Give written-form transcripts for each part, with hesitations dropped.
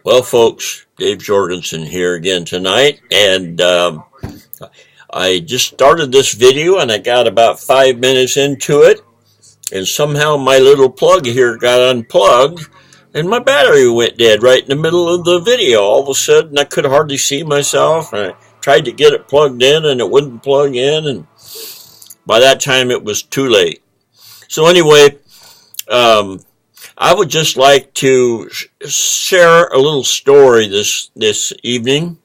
Well, folks, Dave Jorgensen here again tonight, and I just started this video and I got about 5 minutes into it, and somehow my little plug here got unplugged, and my battery went dead right in the middle of the video. All of a sudden, I could hardly see myself, and I tried to get it plugged in, and it wouldn't plug in, and by that time, it was too late. So anyway, I would just like to share a little story this evening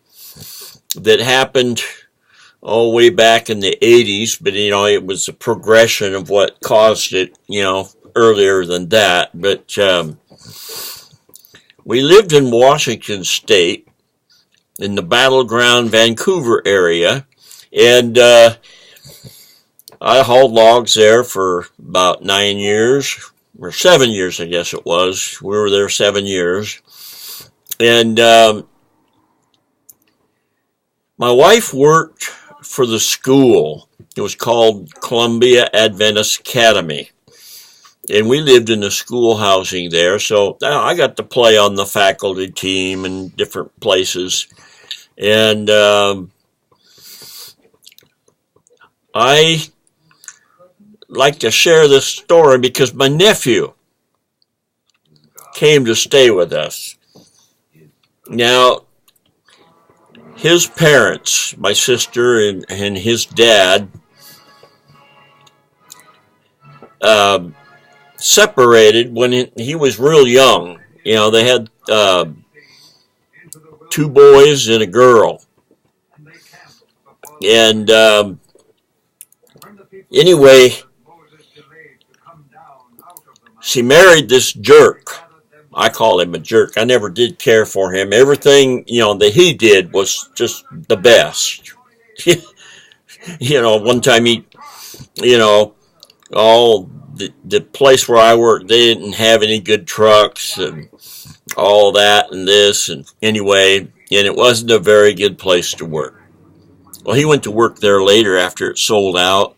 that happened all way back in the 80s, but it was a progression of what caused it, earlier than that. But we lived in Washington State in the battleground Vancouver area, and I hauled logs there for about 9 years. Or 7 years, I guess it was. We were there 7 years. And my wife worked for the school. It was called Columbia Adventist Academy. And we lived in the school housing there. So I got to play on the faculty team in different places. And I like to share this story because my nephew came to stay with us. Now, his parents, my sister and his dad, separated when he was real young. They had 2 boys and a girl. And anyway, she married this jerk. I call him a jerk. I never did care for him. Everything, that he did was just the best. One time all the place where I worked, they didn't have any good trucks and all that and this. And anyway, and it wasn't a very good place to work. Well, he went to work there later after it sold out.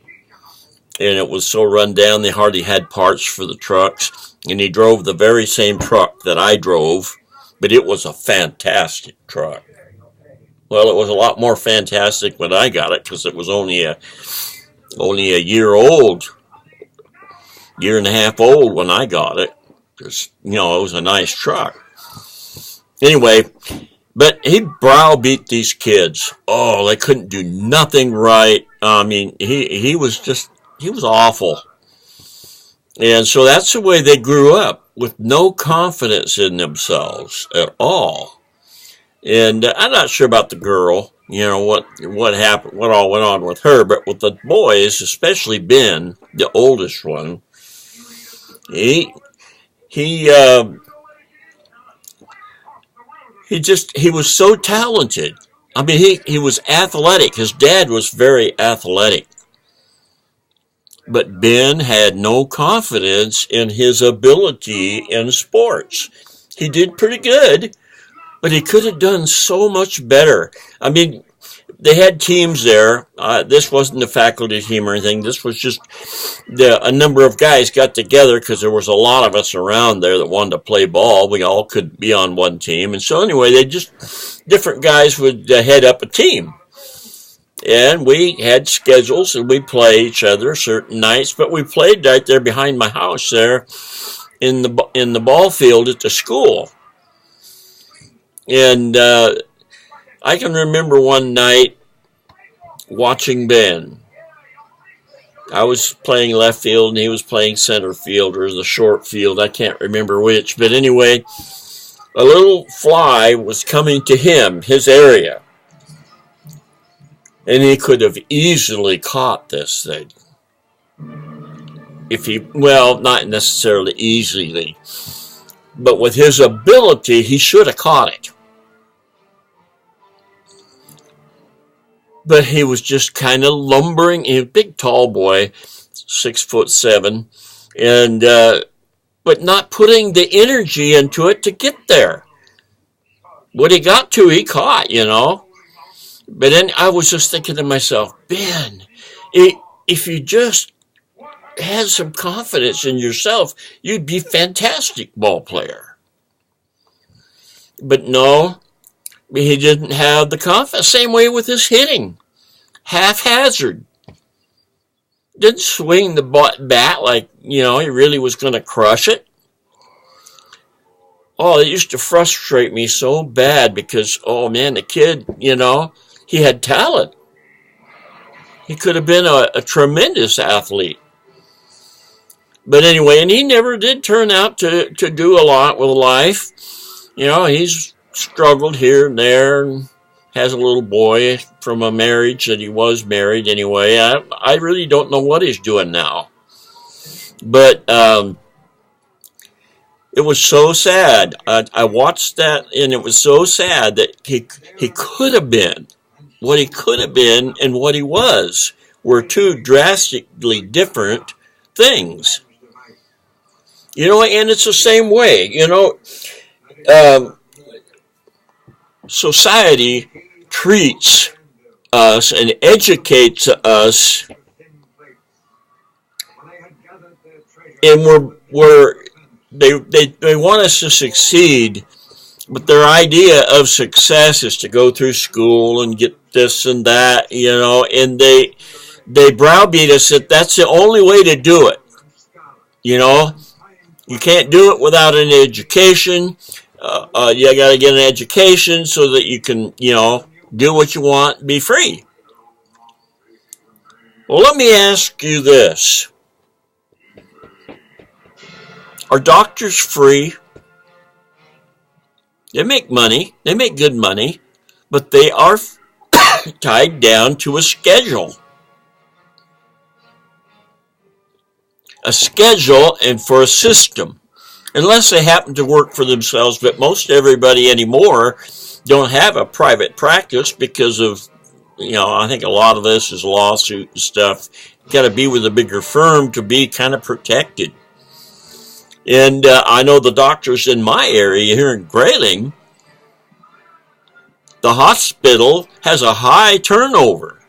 And it was so run down they hardly had parts for the trucks. And he drove the very same truck that I drove, but it was a fantastic truck. Well, it was a lot more fantastic when I got it because it was only a year and a half old when I got it. Just, it was a nice truck. Anyway, but he browbeat these kids. Oh, they couldn't do nothing right. I mean, he was awful. And so that's the way they grew up, with no confidence in themselves at all. And I'm not sure about the girl, what happened, what all went on with her, but with the boys, especially Ben, the oldest one, he was so talented. I mean, he was athletic. His dad was very athletic. But Ben had no confidence in his ability in sports. He did pretty good, but he could have done so much better. I mean, they had teams there. This wasn't a faculty team or anything. This was just a number of guys got together because there was a lot of us around there that wanted to play ball. We all could be on one team. And so anyway, different guys would head up a team. And we had schedules and we played each other certain nights, but we played right there behind my house there in the ball field at the school. And I can remember one night watching Ben. I was playing left field and he was playing center field or the short field. I can't remember which. But anyway, a little fly was coming to him, his area. And he could have easily caught this thing. Not necessarily easily, but with his ability, he should have caught it. But he was just kind of lumbering. He was a big, tall boy, 6'7", and but not putting the energy into it to get there. What he got to, he caught, But then I was just thinking to myself, Ben, if you just had some confidence in yourself, you'd be a fantastic ball player. But no, he didn't have the confidence. Same way with his hitting. Haphazard. Didn't swing the bat like, he really was going to crush it. Oh, it used to frustrate me so bad because, oh man, the kid, he had talent. He could have been a tremendous athlete. But anyway, and he never did turn out to do a lot with life. He's struggled here and there and has a little boy from a marriage that he was married anyway. I really don't know what he's doing now. But it was so sad. I watched that, and it was so sad that he could have been. What he could have been and what he was were two drastically different things. And it's the same way. Society treats us and educates us, and they want us to succeed, but their idea of success is to go through school and get this and that, and they browbeat us that that's the only way to do it. You can't do it without an education. You got to get an education so that you can, do what you want, be free. Well, let me ask you this. Are doctors free? They make money. They make good money. But they are tied down to a schedule. A schedule and for a system. Unless they happen to work for themselves, but most everybody anymore don't have a private practice because of, I think a lot of this is lawsuit and stuff. You got to be with a bigger firm to be kind of protected. And I know the doctors in my area here in Grayling, the hospital has a high turnover.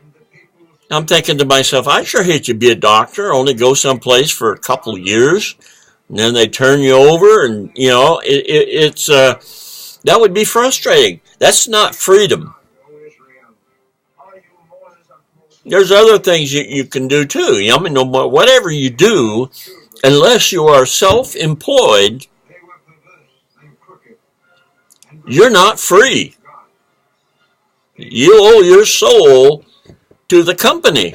I'm thinking to myself, I sure hate to be a doctor, only go someplace for a couple of years, and then they turn you over, and, it's that would be frustrating. That's not freedom. There's other things you can do, too. Whatever you do, unless you are self-employed, you're not free. You owe your soul to the company.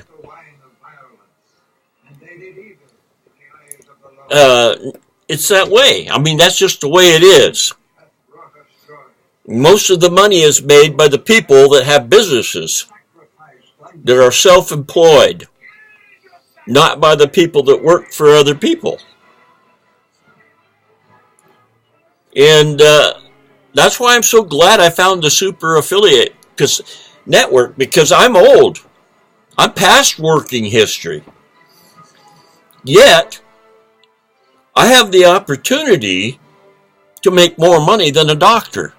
It's that way. That's just the way it is. Most of the money is made by the people that have businesses, that are self-employed, not by the people that work for other people. And that's why I'm so glad I found the Super Affiliate Network, because I'm old. I'm past working history. Yet, I have the opportunity to make more money than a doctor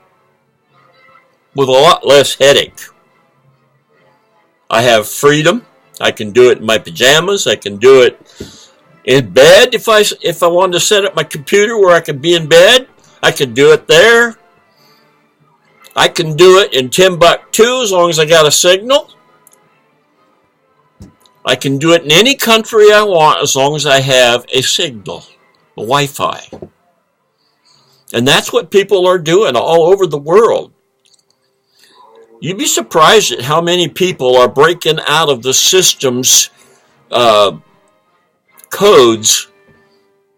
with a lot less headache. I have freedom. I can do it in my pajamas. I can do it in bed. If I wanted to set up my computer where I could be in bed, I could do it there. I can do it in Timbuktu as long as I got a signal. I can do it in any country I want as long as I have a signal, a Wi-Fi. And that's what people are doing all over the world. You'd be surprised at how many people are breaking out of the system's codes,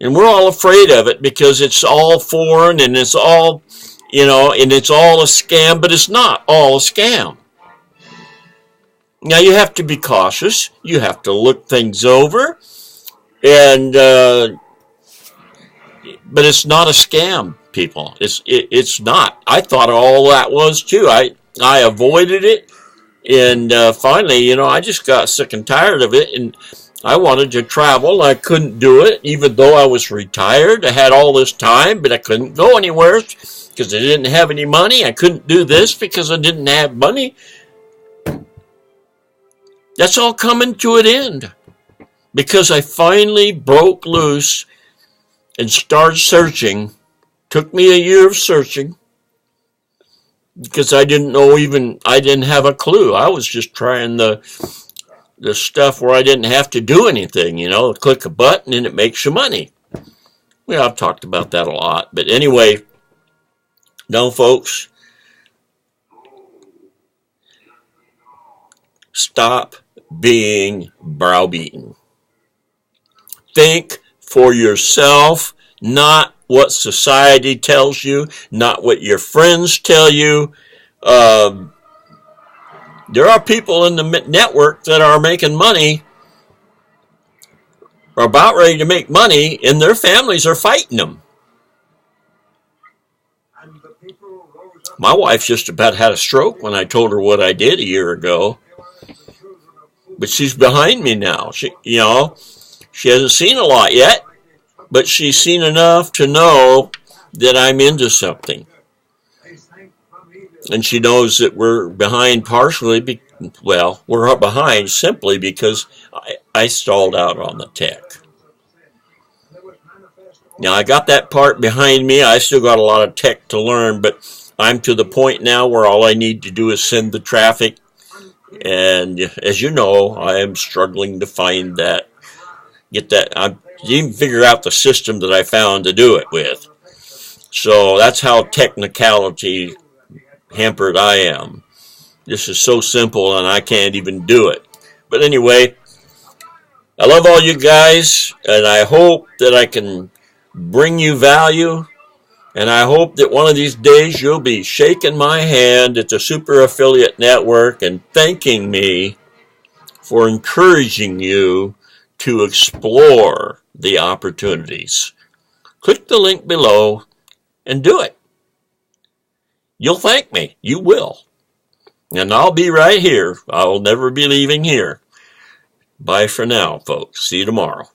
and we're all afraid of it because it's all foreign and it's all, and it's all a scam, but it's not all a scam. Now, you have to be cautious. You have to look things over, and but it's not a scam, people. It's not. I thought all that was too. I avoided it, and finally, I just got sick and tired of it, and I wanted to travel. I couldn't do it, even though I was retired. I had all this time, but I couldn't go anywhere because I didn't have any money. I couldn't do this because I didn't have money. That's all coming to an end because I finally broke loose and started searching. Took me a year of searching, because I didn't know, I didn't have a clue. I was just trying the stuff where I didn't have to do anything, click a button and it makes you money. Well, I've talked about that a lot. But anyway, no, folks, stop being browbeaten. Think for yourself, not what society tells you, not what your friends tell you. There are people in the network that are making money, or about ready to make money, and their families are fighting them. My wife just about had a stroke when I told her what I did a year ago. But she's behind me now. She hasn't seen a lot yet, but she's seen enough to know that I'm into something. And she knows that we're behind partially, we're behind simply because I stalled out on the tech. Now, I got that part behind me. I still got a lot of tech to learn, but I'm to the point now where all I need to do is send the traffic. And as you know, I am struggling to find that, I didn't figure out the system that I found to do it with. So that's how technicality hampered I am. This is so simple and I can't even do it. But anyway, I love all you guys, and I hope that I can bring you value. And I hope that one of these days you'll be shaking my hand at the Super Affiliate Network and thanking me for encouraging you to explore the opportunities. Click the link below and do it. You'll thank me. You will. And I'll be right here. I will never be leaving here. Bye for now, folks. See you tomorrow.